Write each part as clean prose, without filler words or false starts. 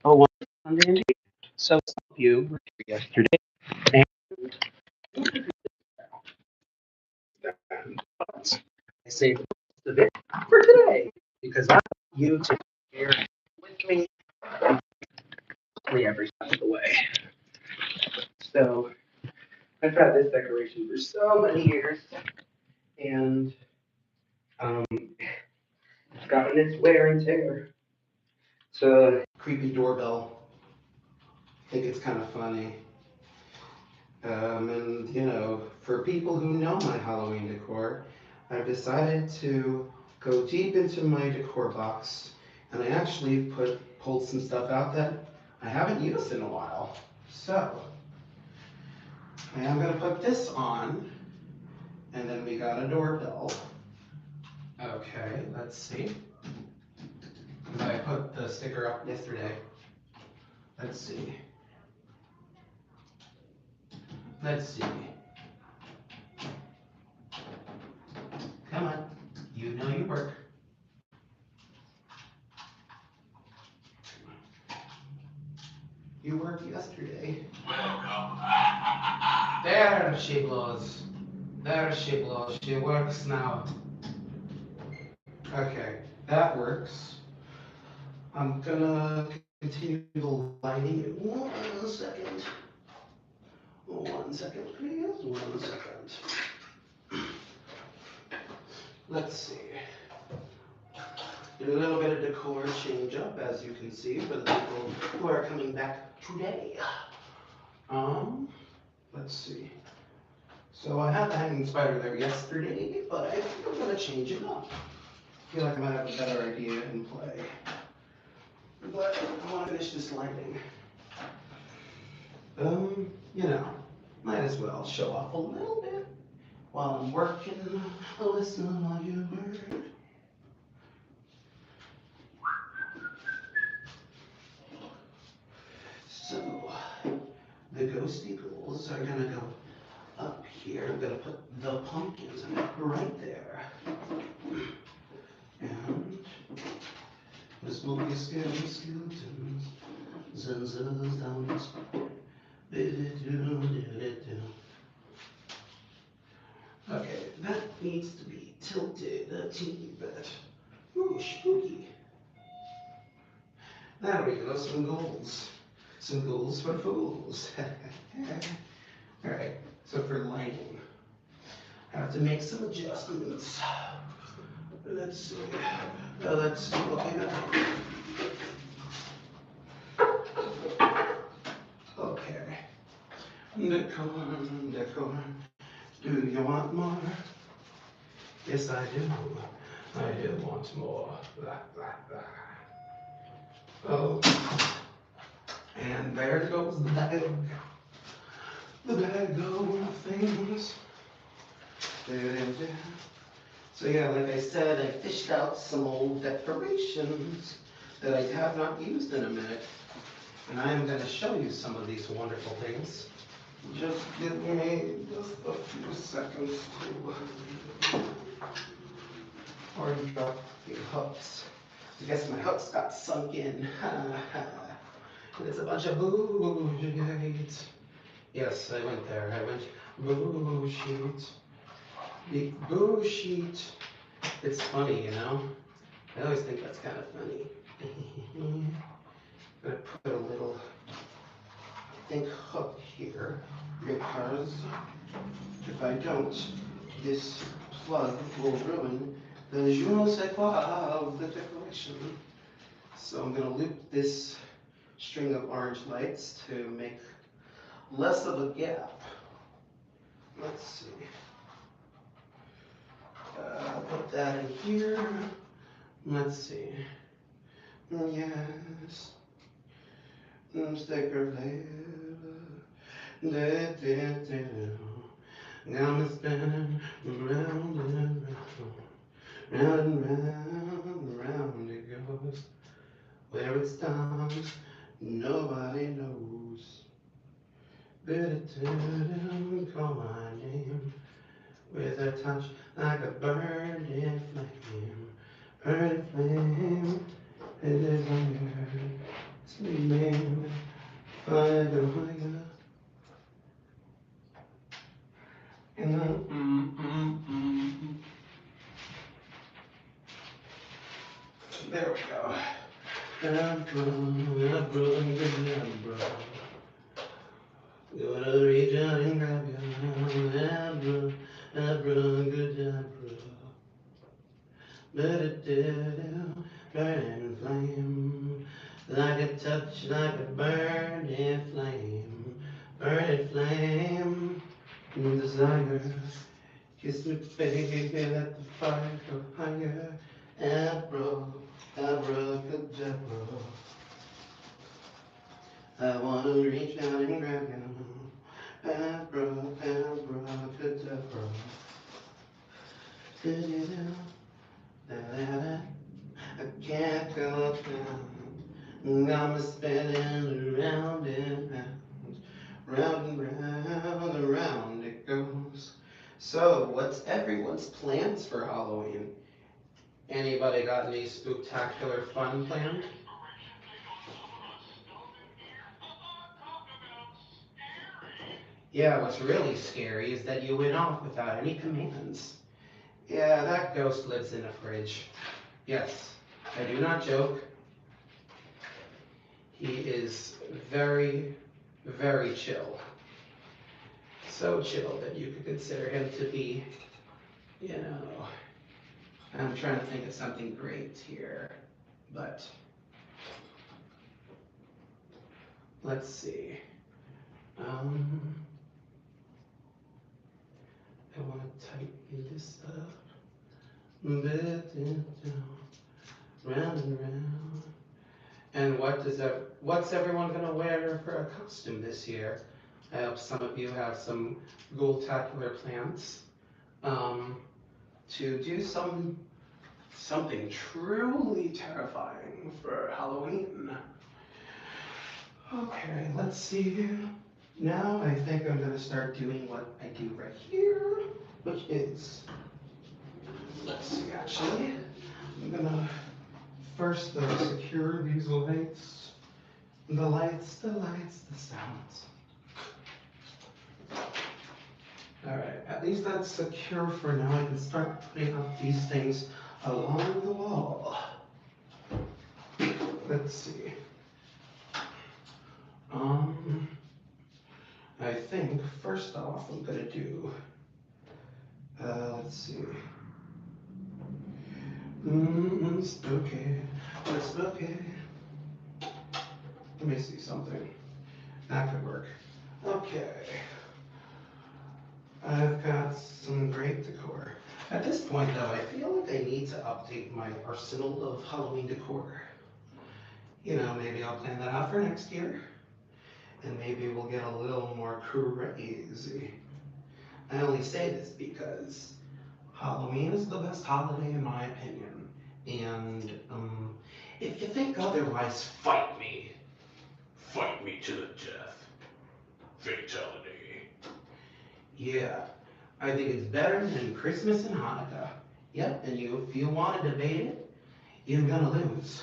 Oh, one Sunday indeed. So some of you were here yesterday, and I saved most of it for today because I want you to be here with me every step of the way. So I've had this decoration for so many years, and it's gotten its wear and tear. It's a creepy doorbell. I think it's kind of funny. And for people who know my Halloween decor, I've decided to go deep into my decor box, and I actually pulled some stuff out that I haven't used in a while. So I am gonna put this on, and then we got a doorbell. Okay, let's see. I put the sticker up yesterday. Let's see. Let's see. Come on, you know you work. You worked yesterday. There she blows. There she blows. She works now. Okay, that works. I'm gonna continue the lighting. 1 second. 1 second, please. 1 second. Let's see. Do a little bit of decor change up, as you can see, for the people who are coming back today. Let's see. So I had the hanging spider there yesterday, but I think I'm gonna change it up. I feel like I might have a better idea in play. But I want to finish this lighting. Might as well show off a little bit while I'm working. Listen while you work. So, the ghosty ghouls are gonna go up here. I'm gonna put the pumpkins right there. And the spooky scary skeletons. Zenzas down the spot. Okay, that needs to be tilted a teeny bit. Ooh, spooky. There we go, some goals. Some goals for fools. Alright, so for lighting, I have to make some adjustments. Let's see. Let's look at okay. Decor. Do you want more? Yes, I do. I do want more. Blah, blah, blah. Oh, and there goes the bag. The bag of things. So yeah, like I said, I fished out some old decorations that I have not used in a minute. And I am going to show you some of these wonderful things. Just give me just a few seconds to orange up the hooks. I guess my hooks got sunk in. And it's a bunch of bullshit. Yes, I went there. I went bullshit. Big bullshit. It's funny, you know? I always think that's kind of funny. I'm gonna put a little, I think, hook here because if I don't, this plug will ruin the je ne sais quoi of the decoration. So I'm gonna loop this string of orange lights to make less of a gap. Let's see. Put that in here. Let's see. Yes. Sticker flavor. Gonna spin round and round, round it goes. Where it stops, nobody knows. Call my name with a touch like a burning flame. Burning flame. It is hunger. Sleeping. Fire, fire. There we go. Gonna reach out and grab you. Good Let it do, burning flame. Like a touch, like a burning flame. Burning flame. Desire. Kiss me, baby, let the fire go higher. Abracadabra. I wanna reach out and grab you. Abracadabra. I can't go down. I'm spinning around and round, round and round it goes. So, what's everyone's plans for Halloween? Anybody got any spectacular fun planned? Yeah, what's really scary is that you went off without any commands. Yeah, that ghost lives in a fridge. Yes, I do not joke. He is very, very chill. So chill that you could consider him to be, you know, I'm trying to think of something great here, but let's see. I want to tighten this up. Round and round. And what's everyone gonna wear for a costume this year? I hope some of you have some ghoul-tacular plans to do something truly terrifying for Halloween. Okay, let's see. Now I think I'm gonna start doing what I do right here, which is, let's see actually, I'm gonna first secure these lights. The lights, the sounds. Alright, at least that's secure for now. I can start putting up these things along the wall. Let's see. I think first off I'm gonna do, let's see. Spooky, what's spooky? Let me see something. That could work. Okay. I've got some great decor. At this point though, I feel like I need to update my arsenal of Halloween decor. You know, maybe I'll plan that out for next year. And maybe we'll get a little more crazy. I only say this because Halloween is the best holiday in my opinion. And if you think otherwise, fight me. Fight me to the death. Fatality. Yeah, I think it's better than Christmas and Hanukkah. Yep, and if you want to debate it, you're gonna lose.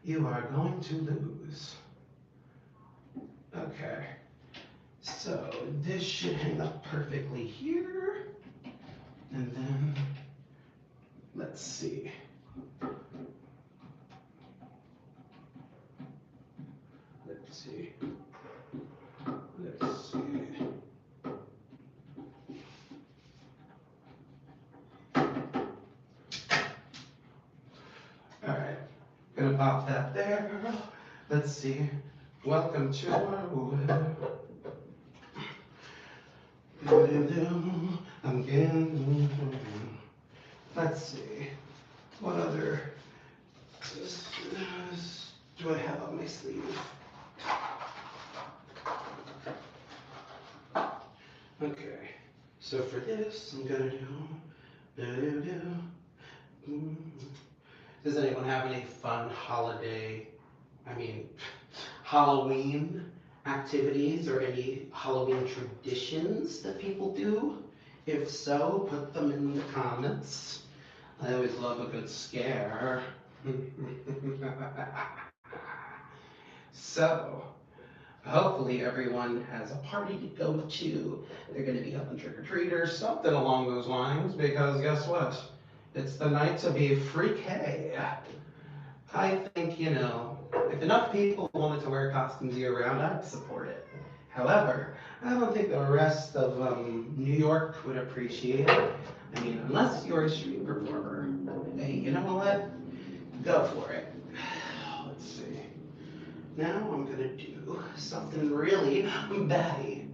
You are going to lose. Okay, so this should hang up perfectly here. And then, let's see. Let's see. Let's see. Alright, gonna pop that there. Let's see. Welcome to our world. I'm getting. Let's see. What other do I have on my sleeve? Okay. So for this, I'm gonna do. Does anyone have any fun Halloween activities or any Halloween traditions that people do? If so, put them in the comments. I always love a good scare. So, hopefully everyone has a party to go to. They're gonna be helping trick-or-treaters, something along those lines, because guess what? It's the night to be freaky. I think, if enough people wanted to wear costumes year-round, I'd support it. However, I don't think the rest of New York would appreciate it. I mean, unless you're a street performer. Hey, you know what? Go for it. Let's see. Now I'm gonna do something really batty.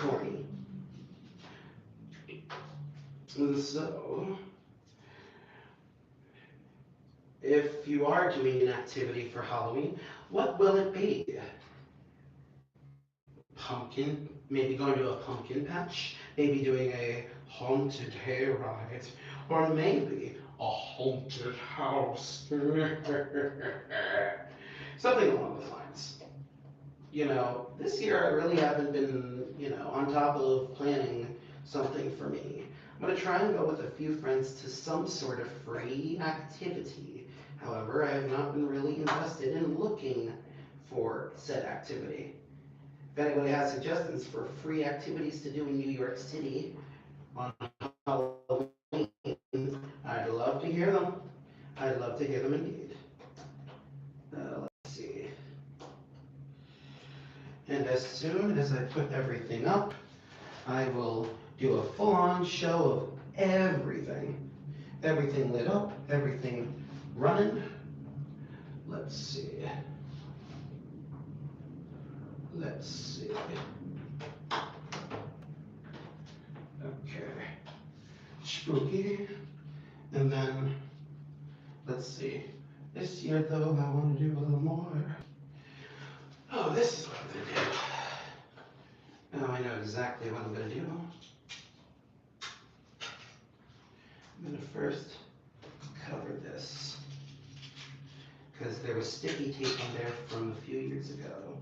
Corny. So, if you are doing an activity for Halloween, what will it be? Pumpkin, maybe going to a pumpkin patch, maybe doing a haunted hayride, or maybe a haunted house. Something along those lines. This year I really haven't been, on top of planning something for me. I'm gonna try and go with a few friends to some sort of free activity. However, I have not been really invested in looking for said activity. If anybody has suggestions for free activities to do in New York City on Halloween, I'd love to hear them. I'd love to hear them indeed. Let's see. And as soon as I put everything up, I will do a full-on show of everything. Everything lit up, everything running. Let's see. Let's see. Okay. Spooky. And then, let's see. This year, though, I want to do a little more. Oh, this is what I'm going to do. Now I know exactly what I'm going to do. I'm going to first cover this, because there was sticky tape on there from a few years ago,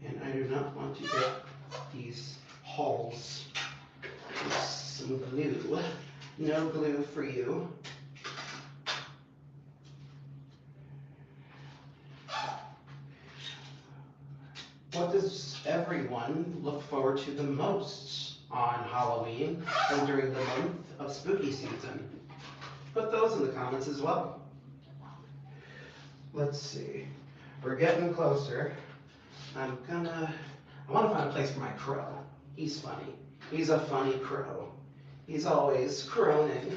and I do not want to get these holes with some glue. No glue for you. What does everyone look forward to the most on Halloween and during the month of spooky season? Put those in the comments as well. Let's see. We're getting closer. I want to find a place for my crow. He's funny. He's a funny crow. He's always croning.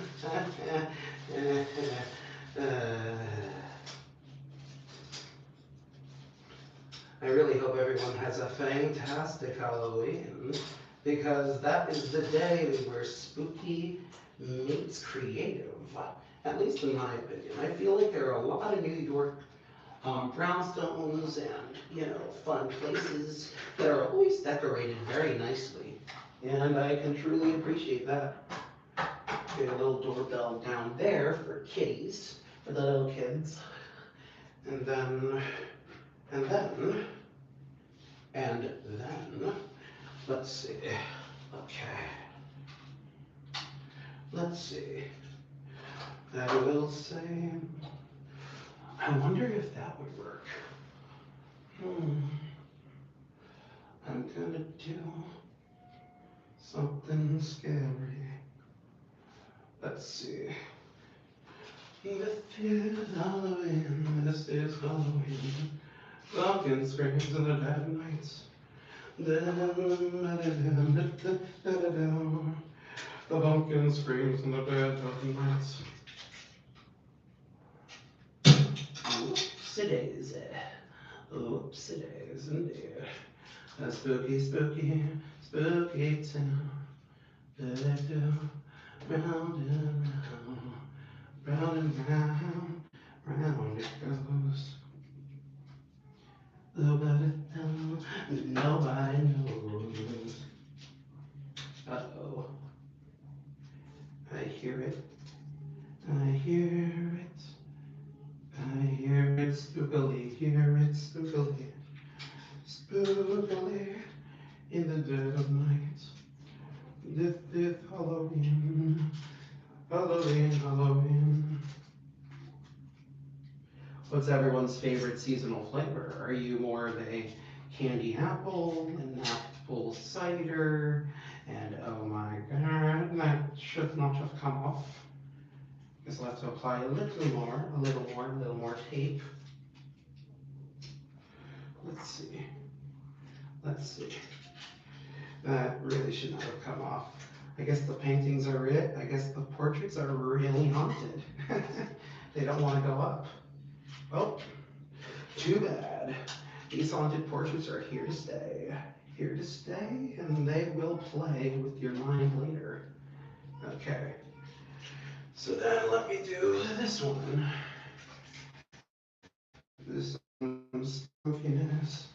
I really hope everyone has a fantastic Halloween, because that is the day where spooky meets creative, at least in my opinion. I feel like there are a lot of New York brownstones and, fun places that are always decorated very nicely, and I can truly appreciate that. Get a little doorbell down there for kitties, for the little kids, and then, and then, and then, let's see, okay, let's see, I will say, I wonder if that would work. I'm gonna do something scary. Let's see. This is Halloween, this is Halloween. Pumpkin screams in the dead nights. The pumpkin screams in the dead of nights. Oopsie-daisy. Oopsie-daisy indeed. A spooky, spooky, spooky town. Do-do-do. Round and round, round and round, round it goes. Nobody knows, nobody knows. Uh-oh. I hear it. I hear it. I hear it spookily, hear it spookily. spookily in the dead of night. This Halloween, Halloween, Halloween. What's everyone's favorite seasonal flavor? Are you more of a candy apple and apple cider? And oh my god, that should not have come off. Guess I'll have to apply a little more tape. Let's see. Let's see. That really should not have come off. I guess the paintings are it. I guess the portraits are really haunted. They don't want to go up. Well, too bad. These haunted portraits are here to stay. Here to stay, and they will play with your mind later. Okay. So then let me do this one. This one's happiness.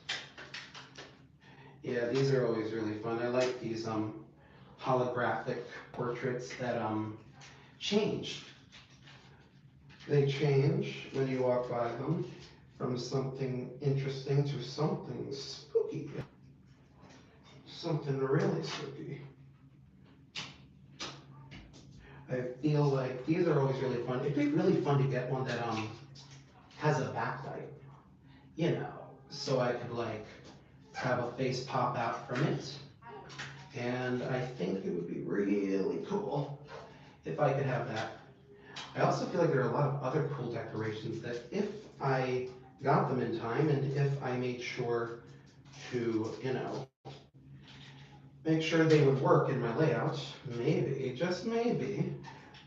Yeah, these are always really fun. I like these holographic portraits that change. They change when you walk by them from something interesting to something spooky. Something really spooky. I feel like these are always really fun. It'd be really fun to get one that has a backlight, you know, so I could like have a face pop out from it. And I think it would be really cool if I could have that. I also feel like there are a lot of other cool decorations that if I got them in time and if I made sure to, you know, make sure they would work in my layout, maybe, just maybe,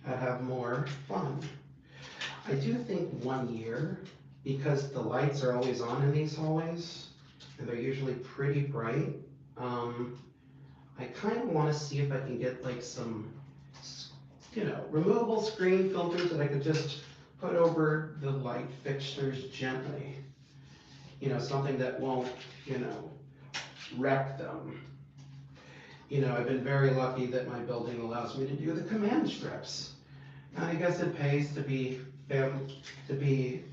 I'd have more fun. I do think one year, because the lights are always on in these hallways, and they're usually pretty bright, I kind of want to see if I can get like some, you know, removable screen filters that I could just put over the light fixtures gently. You know, something that won't, you know, wreck them. You know, I've been very lucky that my building allows me to do the command strips. And I guess it pays to be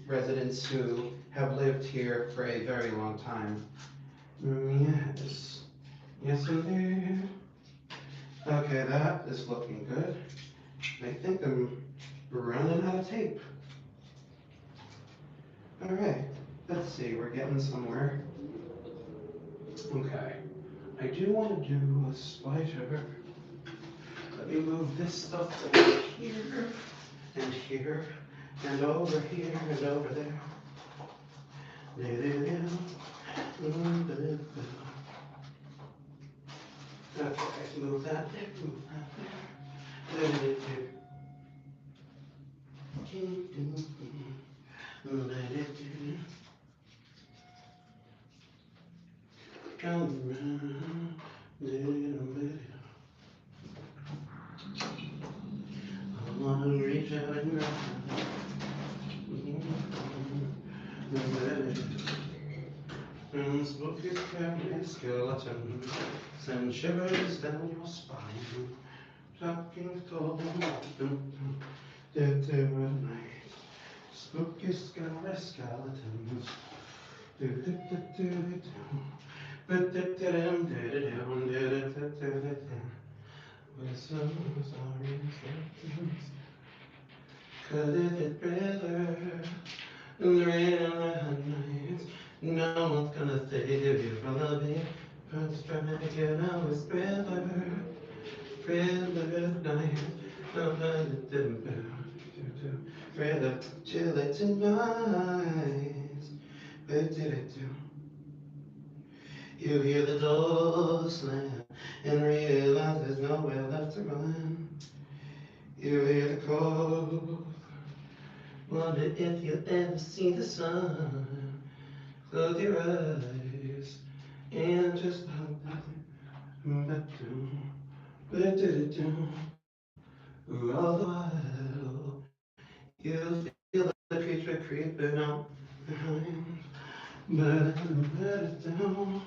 residents who have lived here for a very long time. Yes, yes indeed. Okay, that is looking good. I think I'm running out of tape. All right, let's see, we're getting somewhere. Okay, I do want to do a spider. Let me move this stuff over here, and here, and over here, and over there. Okay, move that there, move that there. I wanna reach out and grab. Spooky scary skeleton, send shivers down your spine. Talking tall dead at night. Spooky scary skeletons. Whistles are reflections. Cut it better. In the rain and the nights. No one's gonna save you from the pain. First trying to get out with Thriller. Thriller night. Nobody didn't Thriller, chill it tonight. What did it do? You hear the door slam and realize there's nowhere left to run. You hear the cold. Wonder if you'll ever see the sun. Close your eyes and just hope that all the while you feel the creature creeping up behind. But down.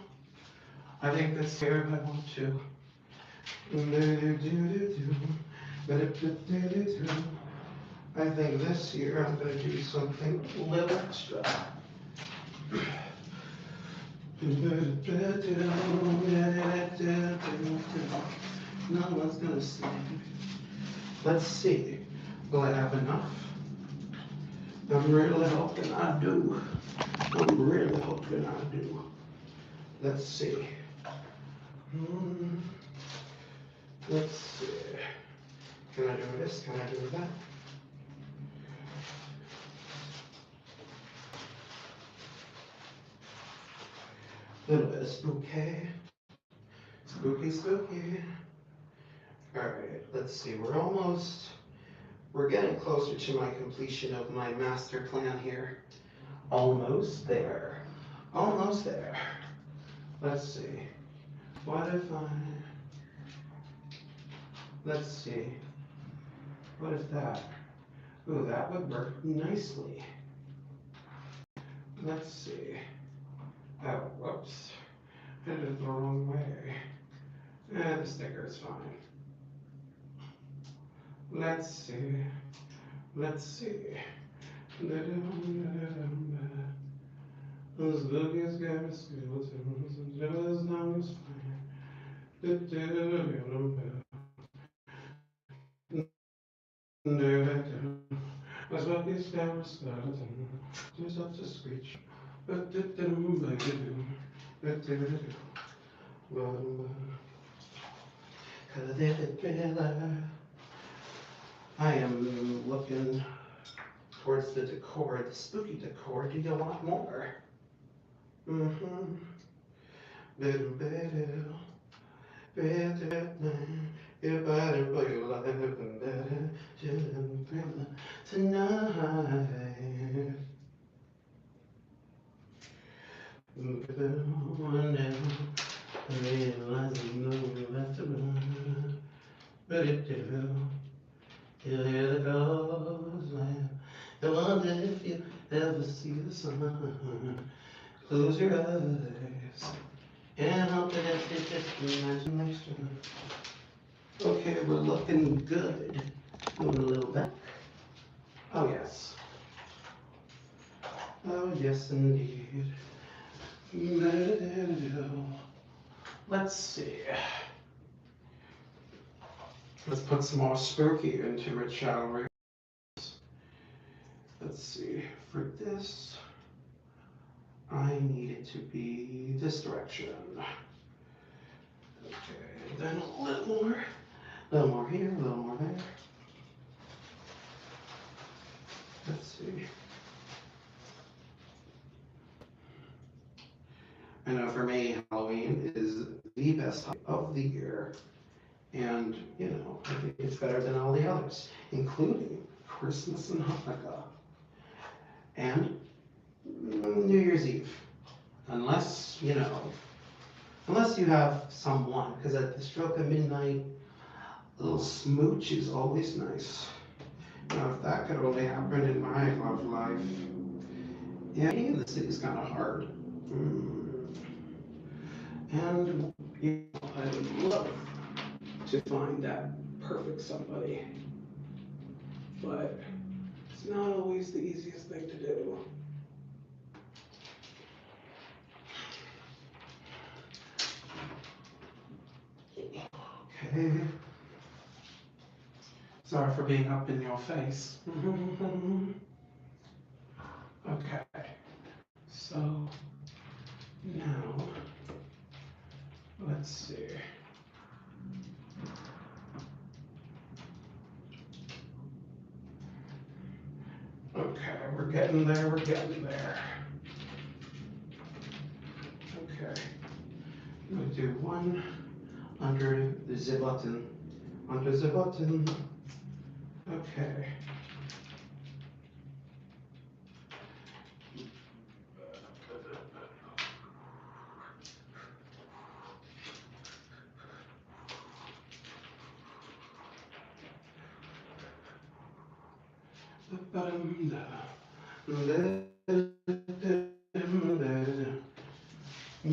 I think this year I want to. I think this year I'm going to do something a little extra. No one's gonna see. Let's see. Will I have enough? I'm really hoping I do. I'm really hoping I do. Let's see. Hmm, let's see. Can I do this? Can I do that? Little bit of spooky. Spooky, spooky. Alright, let's see. We're getting closer to my completion of my master plan here. Almost there. Almost there. Let's see. What if I... Let's see. What if that? Ooh, that would work nicely. Let's see. Oh, whoops. I did it the wrong way. The sticker is fine. Let's see. Let's see. Those boogies got me skeletons and jealous now is fine. As well as down skeleton, just up to screech. I am looking towards the decor, the spooky decor. Do you want more? Mm-hmm. Everybody put your life in better tonight. Look at that one now. Realizing no left to run. But it do. You hear the ghost laugh. I wonder if you ever see the sun. Close your eyes and hope that it's just imagination. Okay, we're looking good. Moving a little back. Oh yes. Oh yes indeed. Let's see. Let's put some more spooky into it, shall we? Let's see. For this, I need it to be this direction. Okay, then a little more here, a little more there. Let's see. I know for me, Halloween is the best time of the year. And, you know, I think it's better than all the others, including Christmas and Hanukkah. And New Year's Eve. Unless, you know, unless you have someone, because at the stroke of midnight, a little smooch is always nice. Now, if that could only happen in my love life. Yeah, being in the city is kind of hard. And you know, I would love to find that perfect somebody. But it's not always the easiest thing to do. Okay. Sorry for being up in your face. Okay. So now, let's see. Okay, we're getting there, we're getting there. Okay. I'm gonna do one under the button. Under the button. Okay.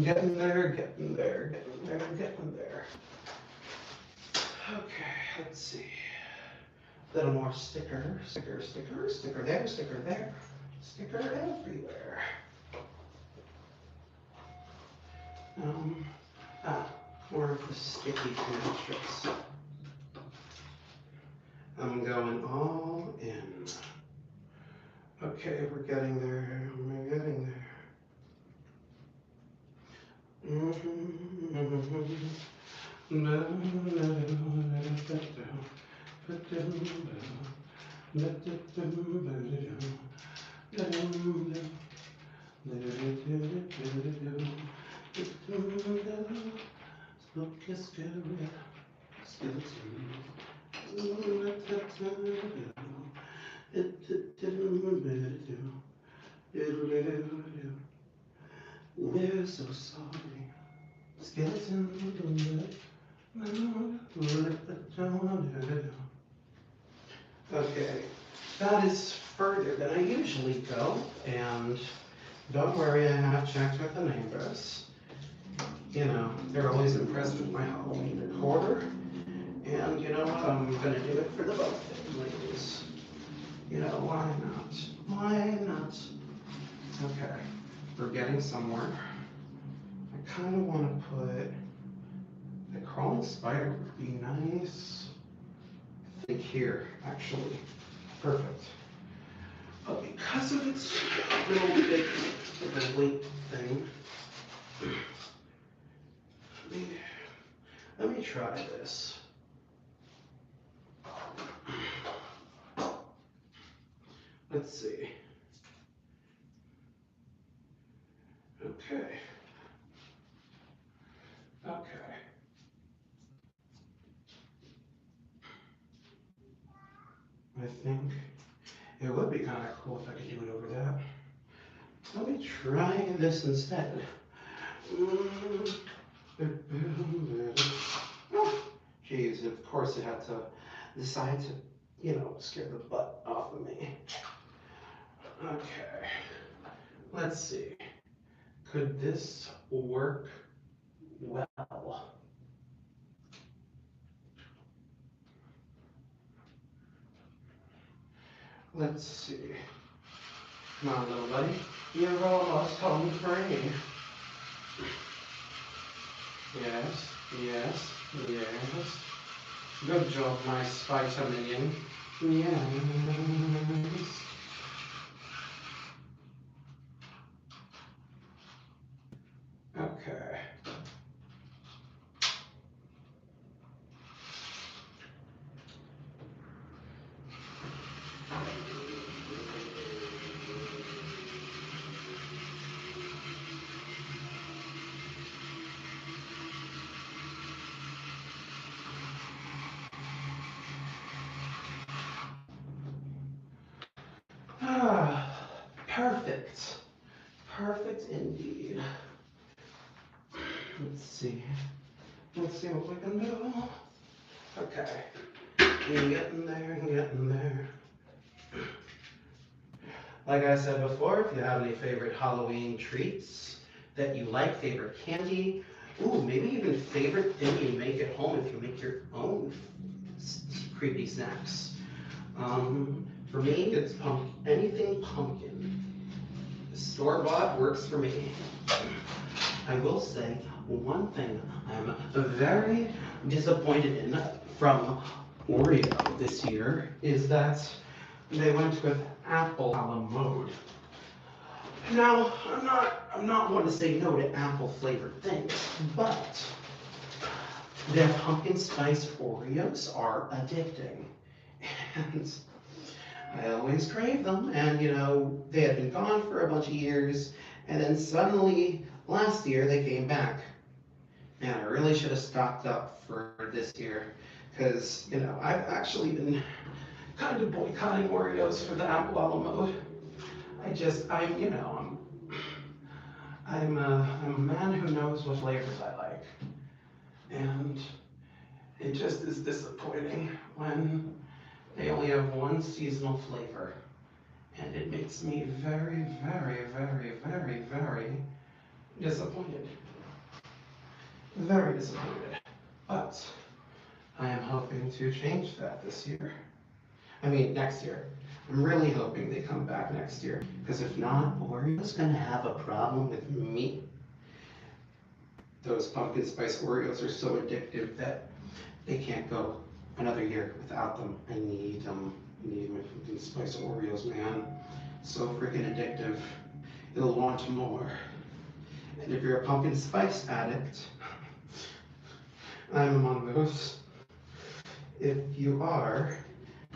Getting there, getting there, getting there, getting there. Okay, let's see. A little more sticker, sticker, sticker, sticker there, sticker there, sticker everywhere. More of the sticky tomato strips. I'm going all in. Okay, we're getting there. We're getting there. We're so sorry. Skeleton. Okay, that is further than I usually go, and don't worry, I have checked with the neighbors. You know, they're always impressed with my Halloween decor, and you know what, I'm gonna do it for the both families. You know, why not? Why not? Okay, we're getting somewhere. I kind of want to put, the crawling spider would be nice. I think here, actually. Perfect. But because of its little bit of a weight thing, let me try this. Let's see. Okay. Okay. I think it would be kind of cool if I could do it over that. Let me try this instead. Geez, of course it had to decide to, you know, scare the butt off of me. Okay. Let's see. Could this work well? Let's see. Come on, little buddy. You're almost home free. Yes, yes, yes. Good job, my spider minion. Yes. Okay. Ah, perfect. Perfect indeed. Let's see. Let's see what we can do. Okay. Getting there, getting there. Like I said before, if you have any favorite Halloween treats that you like, favorite candy, ooh, maybe even favorite thing you make at home if you make your own creepy snacks. For me, it's anything pumpkin. Store-bought works for me. I will say one thing I'm very disappointed in from Oreo this year is that they went with apple a la mode. Now, I'm not one to say no to apple flavored things, but their pumpkin spice Oreos are addicting. And I always crave them, and you know, they had been gone for a bunch of years, and then suddenly last year they came back. And I really should have stocked up for this year, because you know, I've actually been kind of boycotting Oreos for the apple a la mode. You know, I'm a man who knows what flavors I like, and it just is disappointing when they only have one seasonal flavor, and it makes me very, very, very, very, very disappointed. Very disappointed. But I am hoping to change that this year. I mean, next year. I'm really hoping they come back next year, because if not, Oreo's gonna have a problem with me. those pumpkin spice Oreos are so addictive that they can't go another year without them. I need them. I need my pumpkin spice Oreos, man. So freaking addictive. You'll want more. And if you're a pumpkin spice addict, I'm among those. If you are,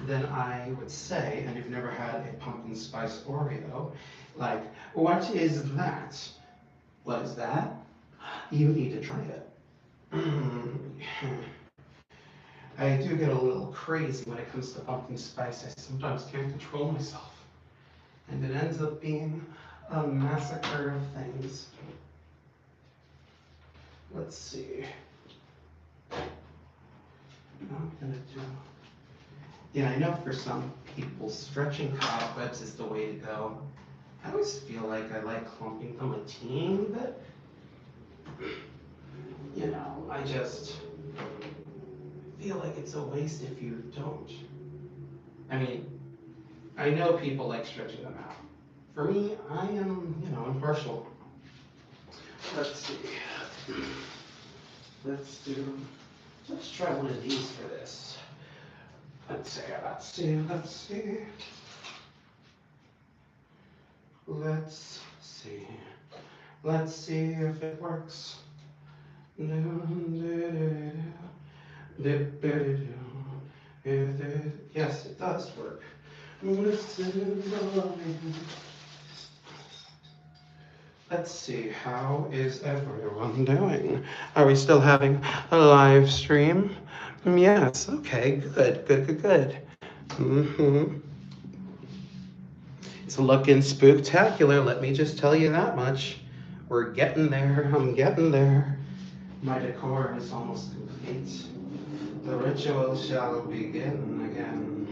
then I would say, and you've never had a pumpkin spice Oreo, like, what is that? What is that? You need to try it. I do get a little crazy when it comes to pumpkin spice. I sometimes can't control myself. And it ends up being a massacre of things. Let's see. I'm gonna do. Yeah, I know for some people, stretching cobwebs is the way to go. I always feel like I like clumping them a teeny bit. You know, I just feel like it's a waste if you don't. I mean, I know people like stretching them out. For me, I am, impartial. Let's see. Let's try one of these for this. Let's see. Let's see if it works. Yes, it does work. Let's see, how is everyone doing? Are we still having a live stream? Yes, okay, good. It's looking spooktacular, let me just tell you that much. We're getting there, I'm getting there. My decor is almost complete. The ritual shall begin again.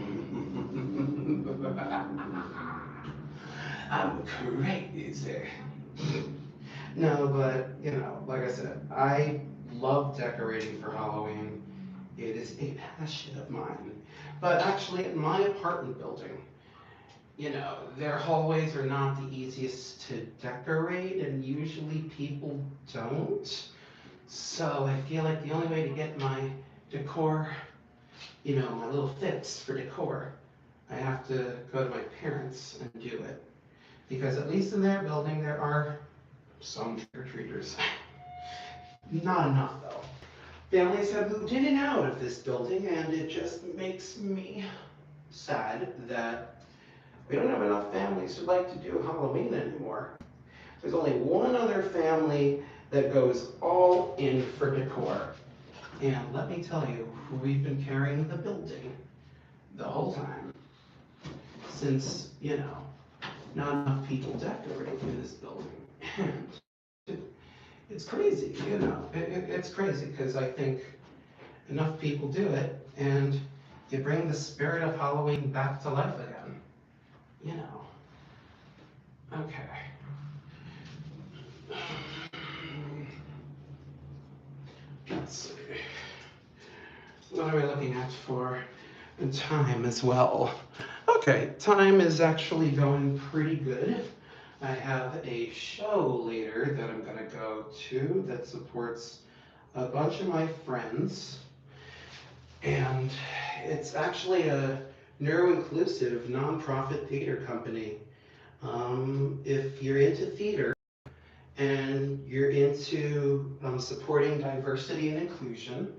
I'm crazy. No, but, like I said, I love decorating for Halloween. It is a passion of mine. But actually, in my apartment building, their hallways are not the easiest to decorate, and usually people don't. So I feel like the only way to get my decor, my little fix for decor, I have to go to my parents and do it. Because at least in their building, there are some trick-or-treaters. Not enough, though. Families have moved in and out of this building, and it just makes me sad that we don't have enough families who like to do Halloween anymore. There's only one other family that goes all in for decor. And let me tell you, we've been carrying the building the whole time. Since, not enough people decorate in this building. And it's crazy, it's crazy because I think enough people do it and you bring the spirit of Halloween back to life again. Okay. Let's see. What are we looking at for time as well? Okay, time is actually going pretty good. I have a show later that I'm gonna go to that supports a bunch of my friends. And it's actually a neuro-inclusive nonprofit theater company. If you're into theater and you're into supporting diversity and inclusion,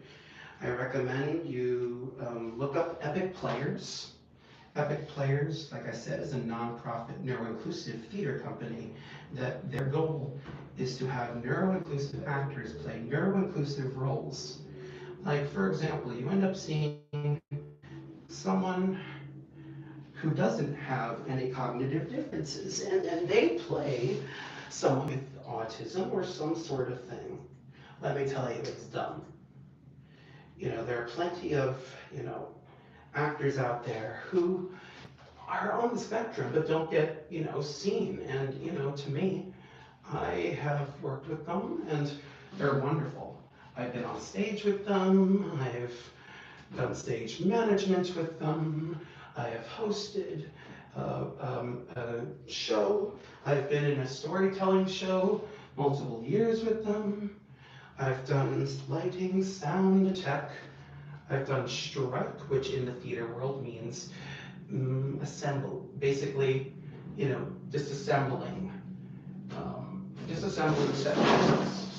I recommend you look up Epic Players. Epic Players, like I said, is a nonprofit neuro-inclusive theater company that their goal is to have neuro-inclusive actors play neuro-inclusive roles. Like, for example, you end up seeing someone who doesn't have any cognitive differences, and they play someone with autism or some sort of thing. Let me tell you, it's dumb. There are plenty of, actors out there who are on the spectrum but don't get, seen. And, to me, I have worked with them and they're wonderful. I've been on stage with them. I've done stage management with them. I have hosted a show. I've been in a storytelling show multiple years with them. I've done lighting, sound, tech. I've done strut, which in the theater world means assemble. Basically, disassembling. Disassembling set pieces.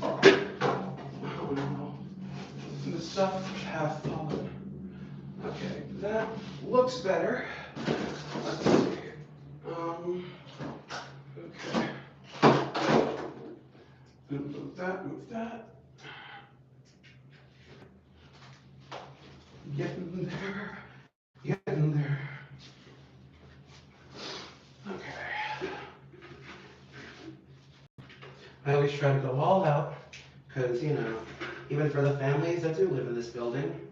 Oh no. The stuff have fallen. Okay, that looks better. Let's see. Okay. Move that, move that. Getting there. Getting there. Okay. I always try to go all out, because, even for the families that do live in this building,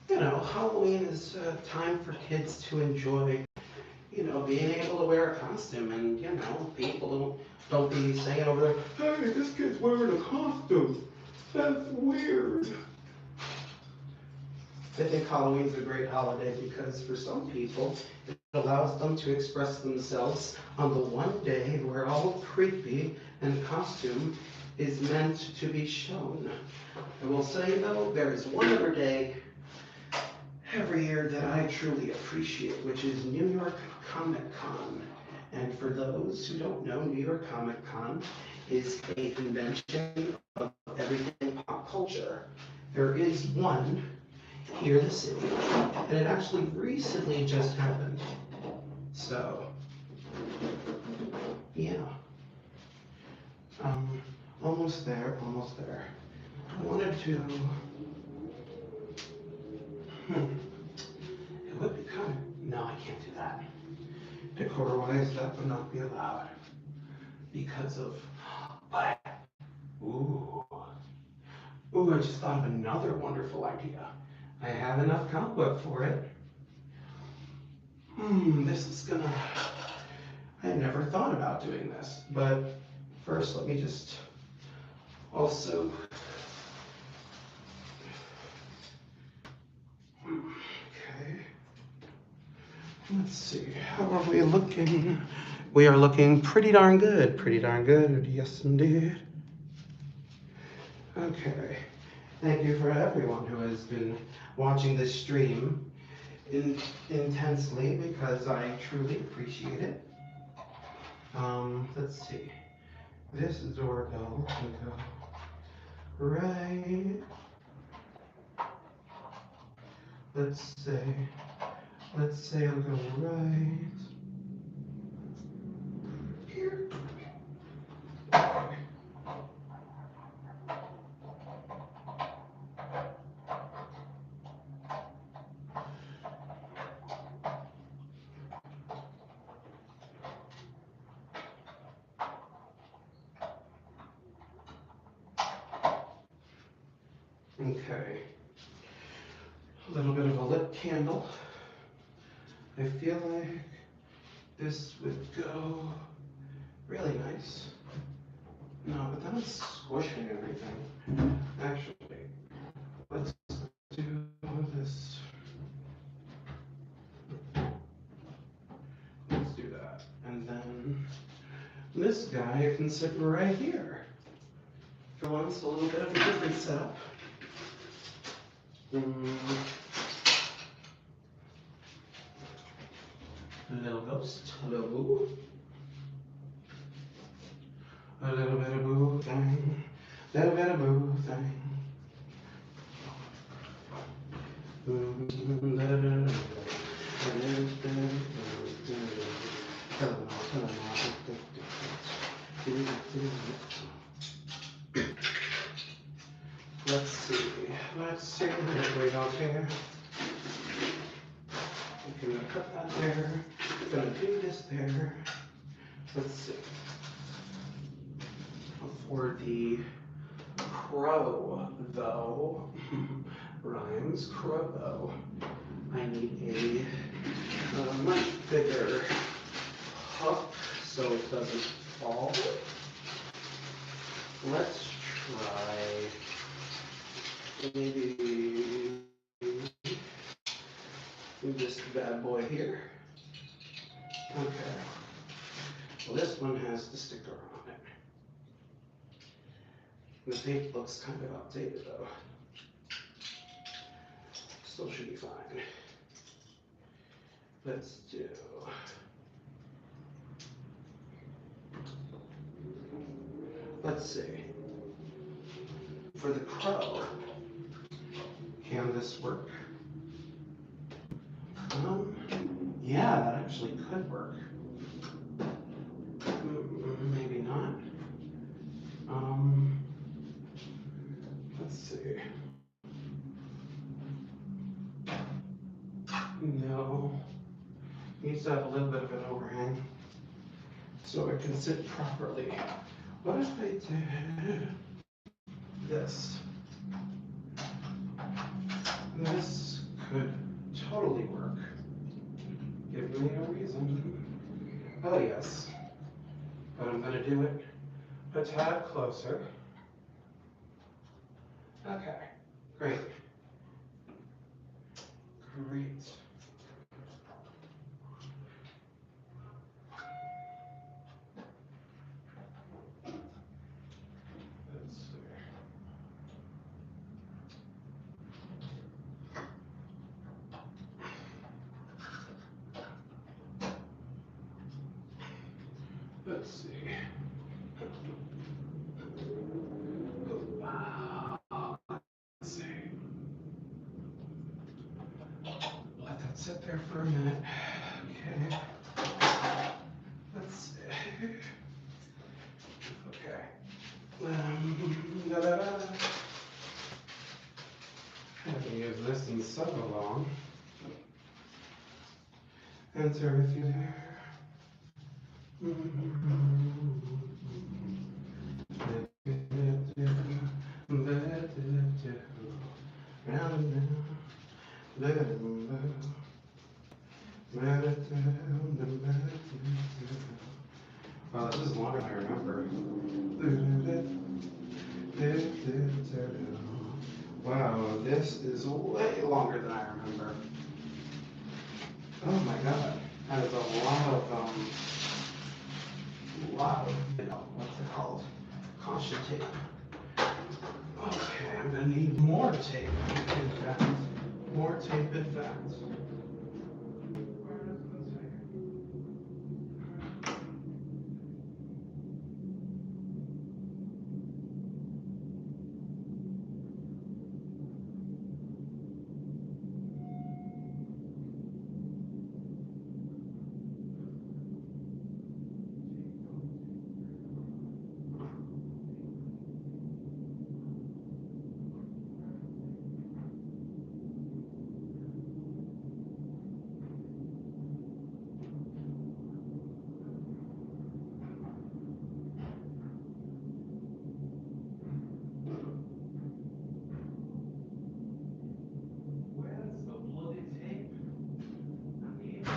Halloween is a time for kids to enjoy, being able to wear a costume, and, people don't be saying over there, hey, this kid's wearing a costume. That's weird. I think Halloween's a great holiday because for some people, it allows them to express themselves on the one day where all creepy and costume is meant to be shown. I will say though, there is one other day every year that I truly appreciate, which is New York Comic Con. And for those who don't know, New York Comic Con is a convention of everything pop culture. There is one here in the city, and it actually recently just happened. So, yeah. Almost there, almost there. I wanted to, it would be kind of, no, I can't do that. Decor-wise, that would not be allowed because of, but, ooh, ooh, I just thought of another wonderful idea. I have enough cobweb for it. This is gonna, I never thought about doing this, but first let me just also, okay, let's see, how are we looking? We are looking pretty darn good, yes indeed. Okay, thank you for everyone who has been watching this stream intensely because I truly appreciate it. Let's see, this doorbell can go right, let's say I'll go right here. Okay, a little bit of a lit candle. I feel like this would go really nice. No, but then it's squishing everything. Actually, let's do this. Let's do that. And then this guy can sit right here. For once, a little bit of a different setup. Little ghost, little boo. A little bit of boo thing, little bit of boo thing. Let's see what we got here. I'm gonna cut that there, gonna do this there. Let's see. For the crow, though, rhymes, crow, though, I need a much bigger hook so it doesn't fall. Let's try maybe this bad boy here. Okay. Well, this one has the sticker on it. The tape looks kind of outdated though. Still should be fine. Let's do. Let's see. For the crow, can this work? Yeah, that actually could work. Maybe not. Let's see. No. Needs to have a little bit of an overhang so it can sit properly. What if I did this? This could totally work. Give me a reason. Oh yes. But I'm gonna do it a tad closer. Okay, great. Great. Let's see. Let's see. Wow. Let's see. Let that sit there for a minute. Okay. Let's see. Okay. Da-da-da. I haven't used this in so long. Enter with you there. Wow, this is longer than I remember. Wow, this is way longer than I remember. Oh my god, that is a lot of, what's it called? Caution tape. Okay, I'm gonna need more tape, in fact. More tape, in fact. Where's the bloody tape? I need it.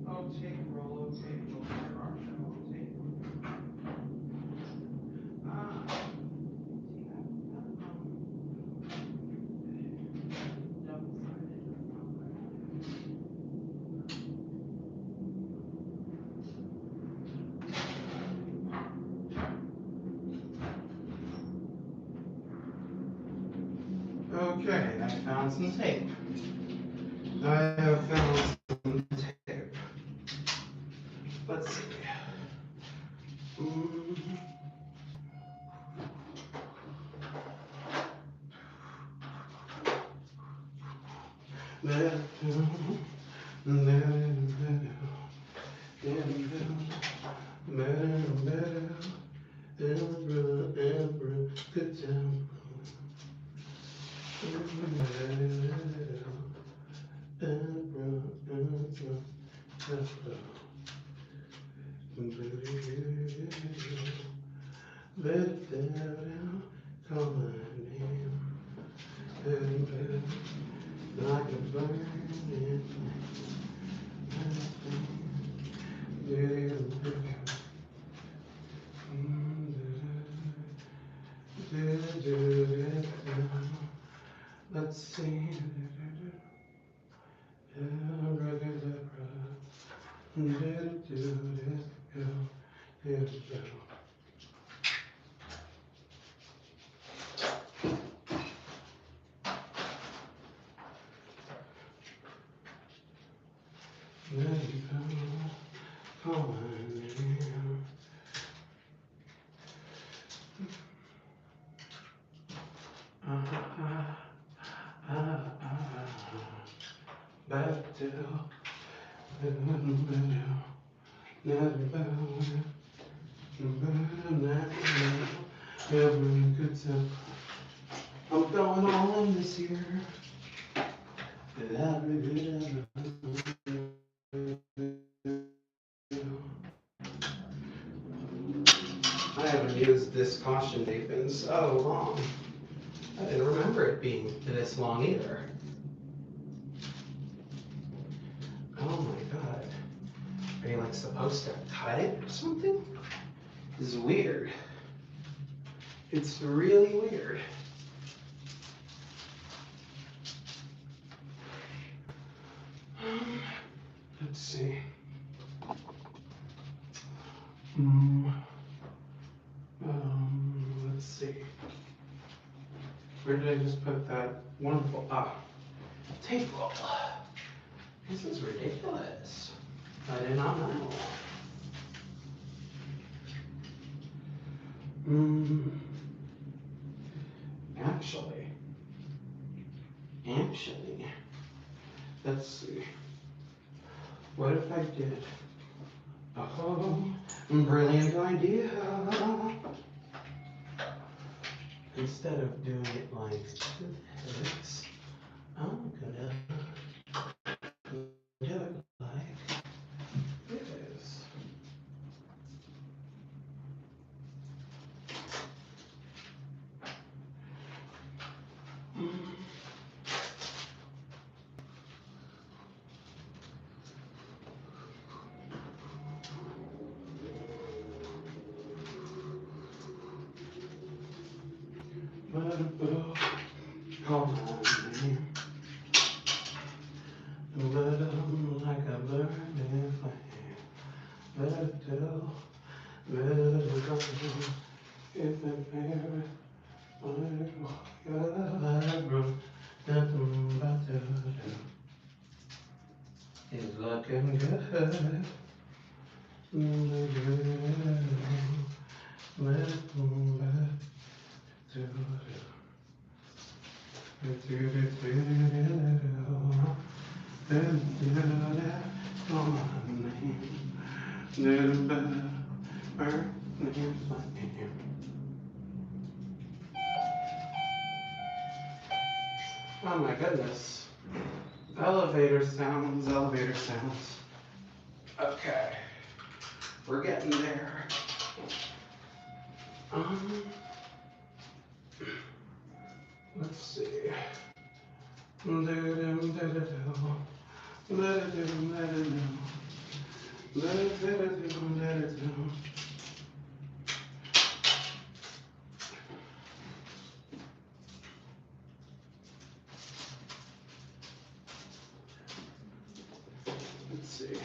Oh, tape, Rollo, tape, where are you? Tape. See that? Double-sided. Okay, I found some tape. I have found some tape. Let's see. Good time. Let it down, call my name. Like a burning Let's see. Back to every good time. I'm going all in this year. I haven't used this caution tape in so long. I didn't remember it being this long either. Oh my god. Are you like supposed to cut it or something? This is weird. It's really weird. Let's see. Let's see. Where did I just put that wonderful tape roll? This is ridiculous. I did not know. Actually, let's see. What if I did? Oh, brilliant idea. Instead of doing it like this, I'm gonna do it like this. Call my name. Let them like a bird if I am. Let it go. Let it go. If I bear it, it's looking good. Let it go back to oh my goodness. Elevator sounds, elevator sounds. Okay. We're getting there. Let's see. Let it do. Let's see.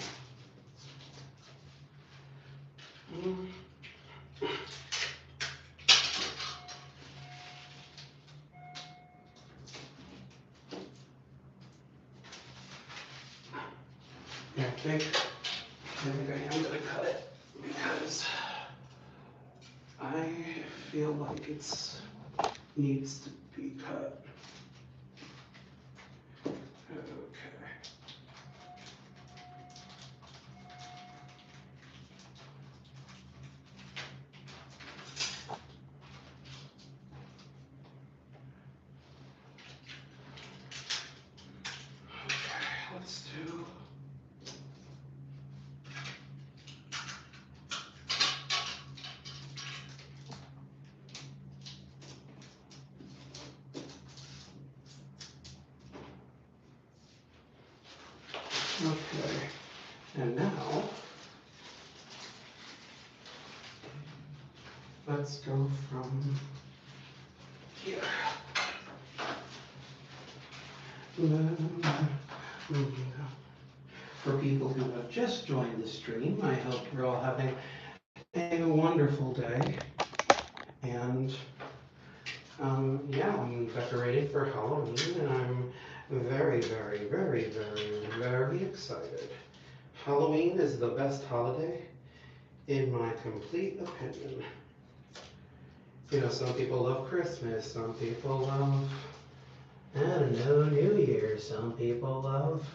Yeah, I think I am gonna cut it because I feel like it's needs to be cut. Okay. Let's do. Okay, and now let's go from here. For people who have just joined the stream, I hope you're all having a wonderful day. And yeah, I'm decorating for Halloween, and I'm very, very, very, very, very excited. Halloween is the best holiday, in my complete opinion. You know, some people love Christmas, some people love, I don't know, New Year, some people love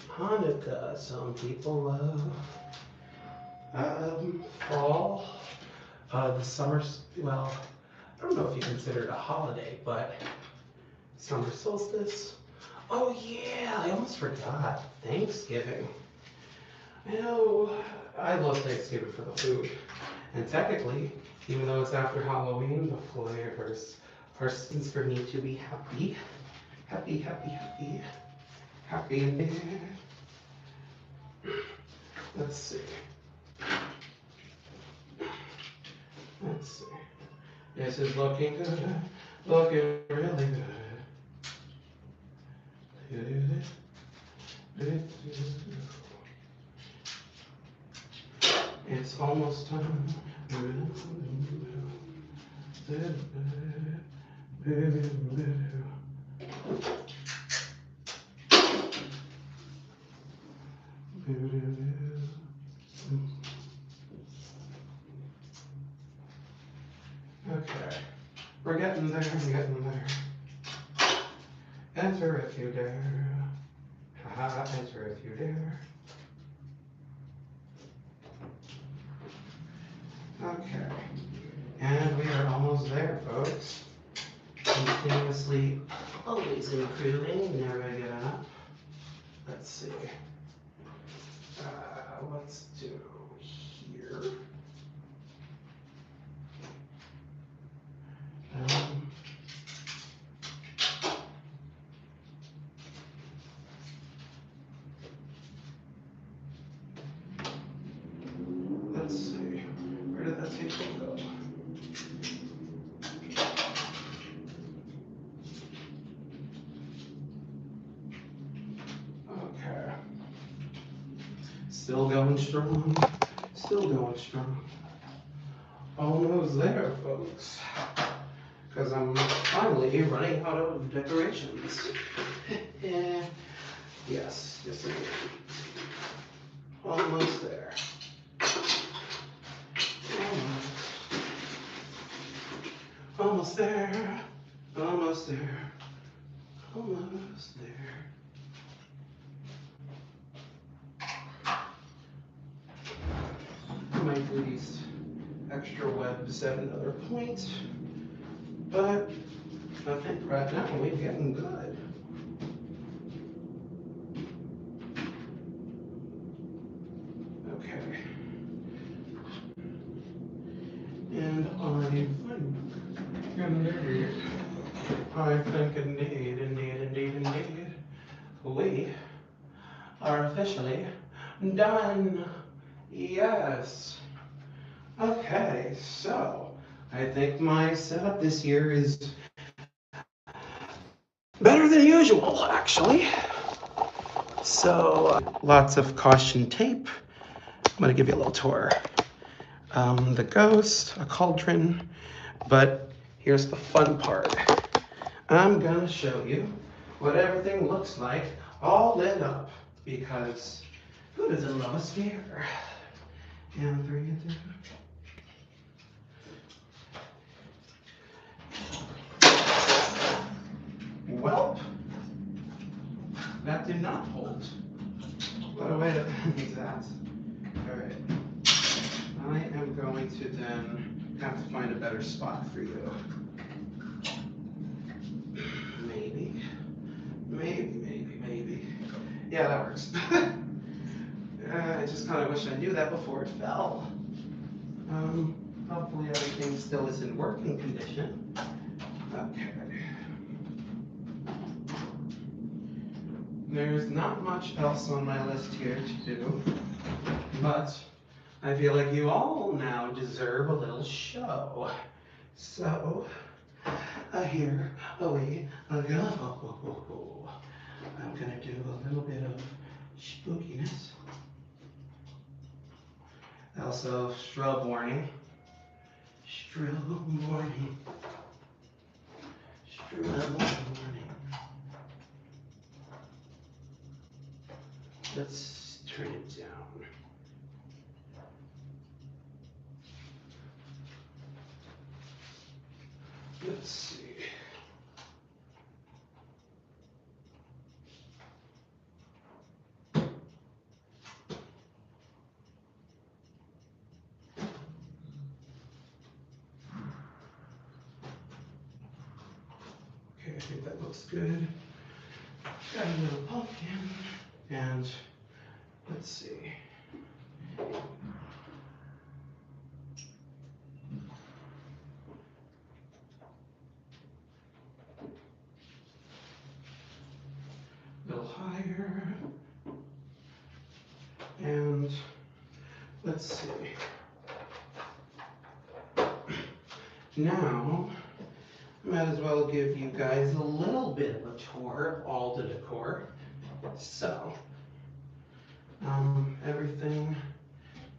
Hanukkah, some people love fall, the summer, well, I don't know if you consider it a holiday, but summer solstice. Oh yeah, I almost forgot, Thanksgiving. I know, I love Thanksgiving for the food. And technically, even though it's after Halloween, the flavors are seasons for me to be happy. Happy, happy, happy. Happy in there. Let's see. Let's see. This is looking good. Looking really good. It's almost time. Okay, we're getting there, we're getting there. Enter if you dare. Haha, enter if you dare. Okay, and we are almost there, folks. Continuously, always improving, never give up. Let's see. Let's do here. Let's see. Where did that table go? Okay. Still going strong. Still going strong. Almost there, folks. Because I'm finally running out of decorations. Yes, yes I am. Almost there. Almost there. Almost there. Almost there. I might do these extra webs at another point, but I think right now we're getting good. Okay. And I think indeed, we are officially done. Yes. Okay, so I think my setup this year is better than usual, actually. So lots of caution tape. I'm gonna give you a little tour. The ghost, a cauldron, but here's the fun part. I'm gonna show you what everything looks like all lit up, because who doesn't love a scare? And 3 and 2. Well, that did not hold. What a way to end that. All right. I am going to then have to find a better spot for you. Maybe. Yeah, that works. I just kind of wish I knew that before it fell. Hopefully everything still is in working condition. Okay. There's not much else on my list here to do, but I feel like you all now deserve a little show. So, here we go. I'm gonna do a little bit of spookiness. Also, shrub warning. Shrub warning. Shrub warning. Let's turn it down. Let's see. Okay, I think that looks good. Got a little pumpkin, and let's see. A little higher, and let's see. Now, I might as well give you guys a little bit of a tour of all the decor. So, everything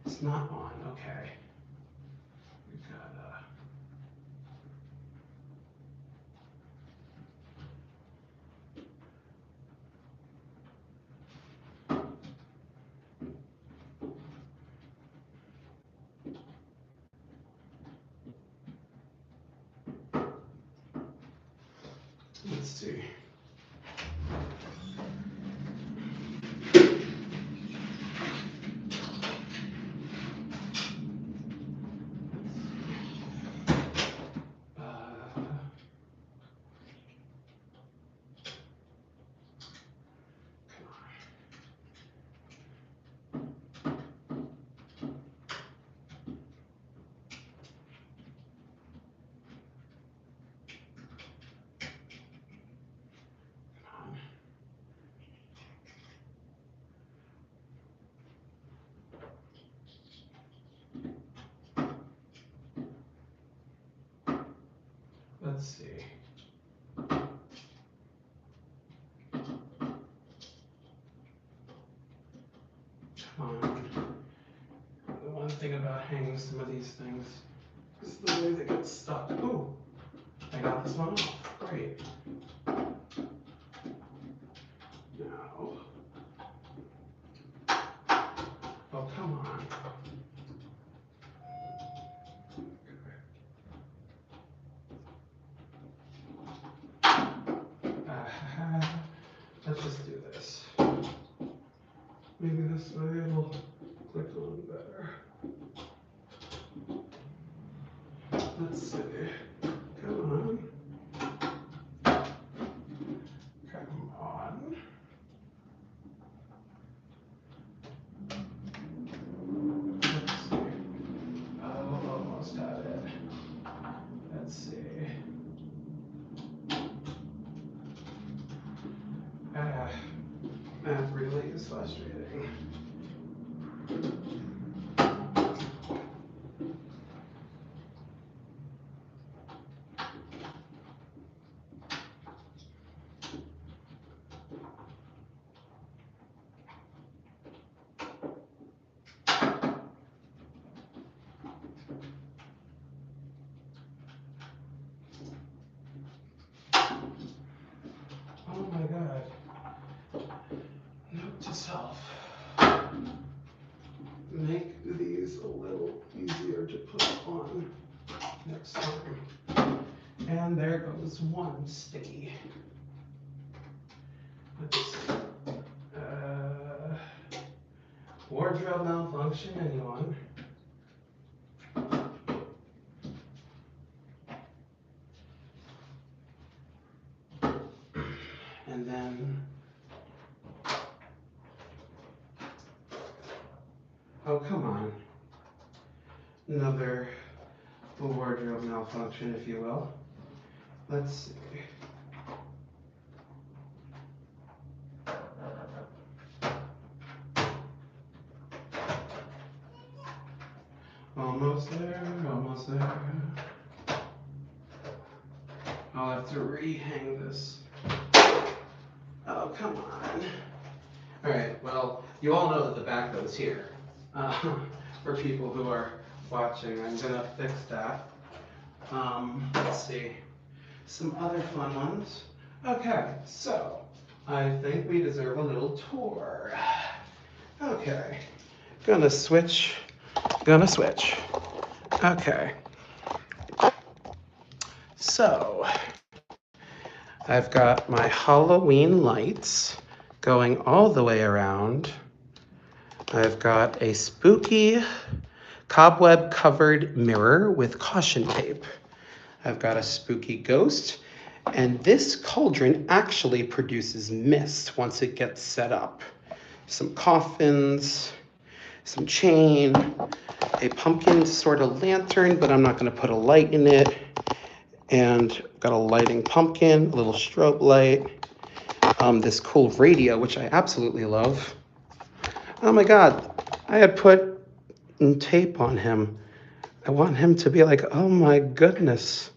is not on, okay. We got, let's see. Let's see. Come on. The one thing about hanging some of these things is the way they get stuck. Ooh, I got this one off. Great. Now. Oh, come on. Let's just do this. Maybe this way it'll click on better. Let's see. Come on. Come on. Let's see. Oh, almost got it. Let's see. Math really is frustrating. Oh my God. Note to self. Make these a little easier to put on next time. And there goes one sticky. Let's see. Wardrobe malfunction, anyone? And then, oh, come on. Another wardrobe malfunction, if you will. Let's see. Almost there, almost there. I'll have to rehang this. Oh, come on. All right, well, you all know that the back goes here. for people who are watching. I'm gonna fix that. Let's see, some other fun ones. Okay, so I think we deserve a little tour. Okay, gonna switch. Okay, so I've got my Halloween lights going all the way around. I've got a spooky cobweb covered mirror with caution tape. I've got a spooky ghost, and this cauldron actually produces mist once it gets set up. Some coffins, some chain, a pumpkin sort of lantern, but I'm not gonna put a light in it. And got a lighting pumpkin, a little strobe light, this cool radio, which I absolutely love. Oh my God, I had put tape on him. I want him to be like, oh my goodness.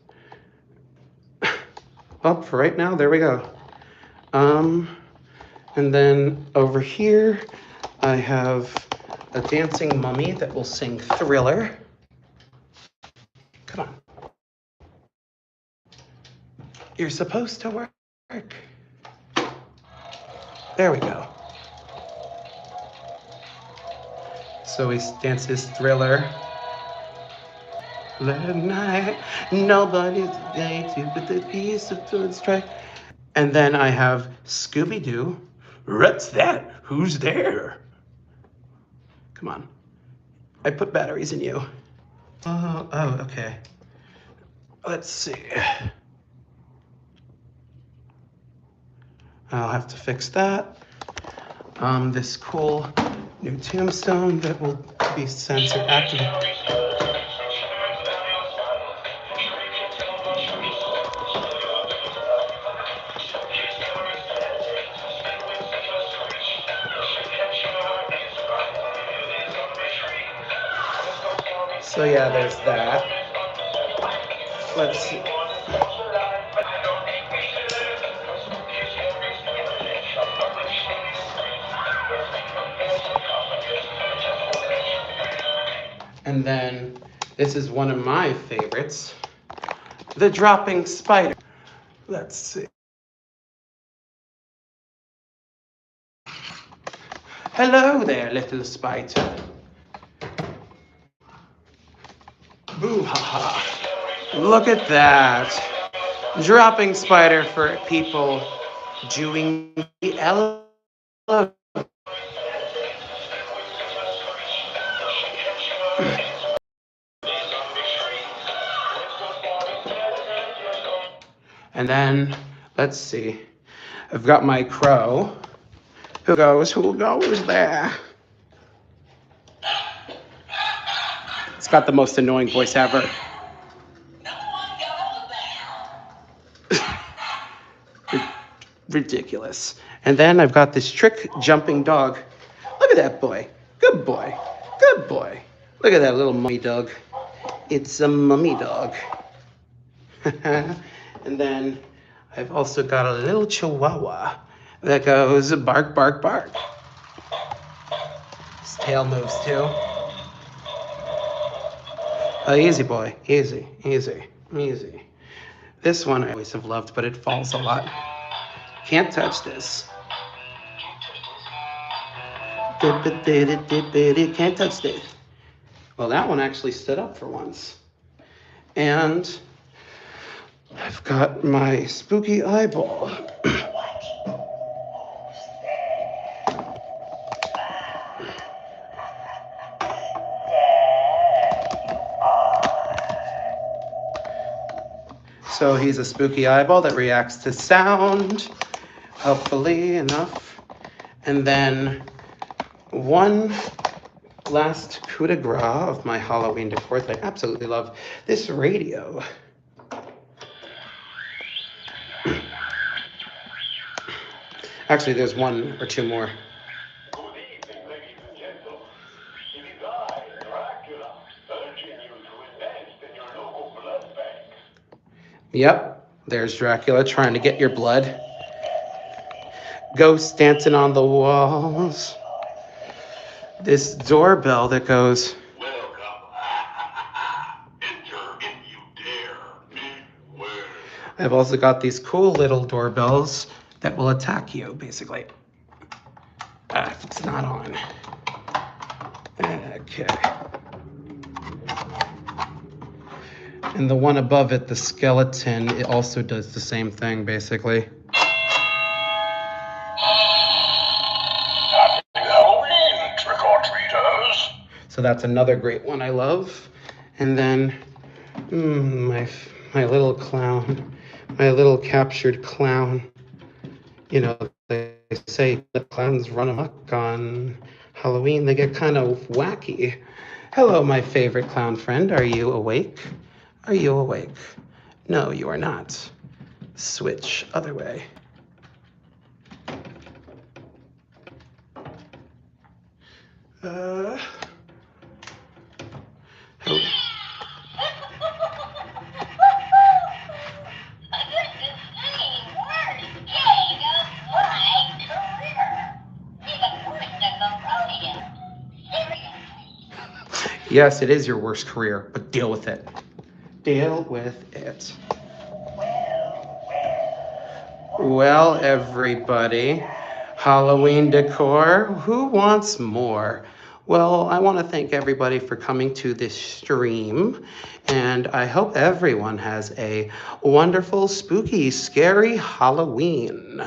Well, for right now, there we go. And then over here, I have a dancing mummy that will sing Thriller. Come on. You're supposed to work. There we go. So he dances Thriller. Late night, nobody's day to put the piece of food strike. And then I have Scooby-Doo. What's that? Who's there? Come on. I put batteries in you. Oh, okay. Let's see. I'll have to fix that. This cool new tombstone that will be sensor activated. So yeah, there's that. Let's see. And then this is one of my favorites, the dropping spider. Let's see. Hello there, little spider. Boo ha ha. Look at that. Dropping spider for people doing the elevator. And then, let's see, I've got my crow. Who goes there? It's got the most annoying voice ever. Ridiculous. And then I've got this trick jumping dog. Look at that boy. Good boy. Good boy. Look at that little mummy dog. It's a mummy dog. And then I've also got a little chihuahua that goes bark, bark, bark. His tail moves too. Oh, easy boy, easy, easy, easy. This one I always have loved, but it falls a lot. Can't touch this. Can't touch this. Well, that one actually stood up for once. And I've got my spooky eyeball. So he's a spooky eyeball that reacts to sound, hopefully enough. And then one last coup de grace of my Halloween decor that I absolutely love, this radio. Actually, there's one or two more. Yep, there's Dracula trying to get your blood. Ghosts dancing on the walls. This doorbell that goes, I've also got these cool little doorbells that will attack you, basically. If it's not on. Okay. And the one above it, the skeleton, it also does the same thing, basically. Happy Halloween, trick-or-treaters. So that's another great one I love. And then my little clown, my little captured clown. You know, they say the clowns run amok on Halloween. They get kind of wacky. Hello, my favorite clown friend. Are you awake? Are you awake? No, you are not. Switch other way. Hello. Yes, it is your worst career, but deal with it. Deal with it. Well, everybody, Halloween decor, who wants more? Well, I want to thank everybody for coming to this stream, and I hope everyone has a wonderful, spooky, scary Halloween.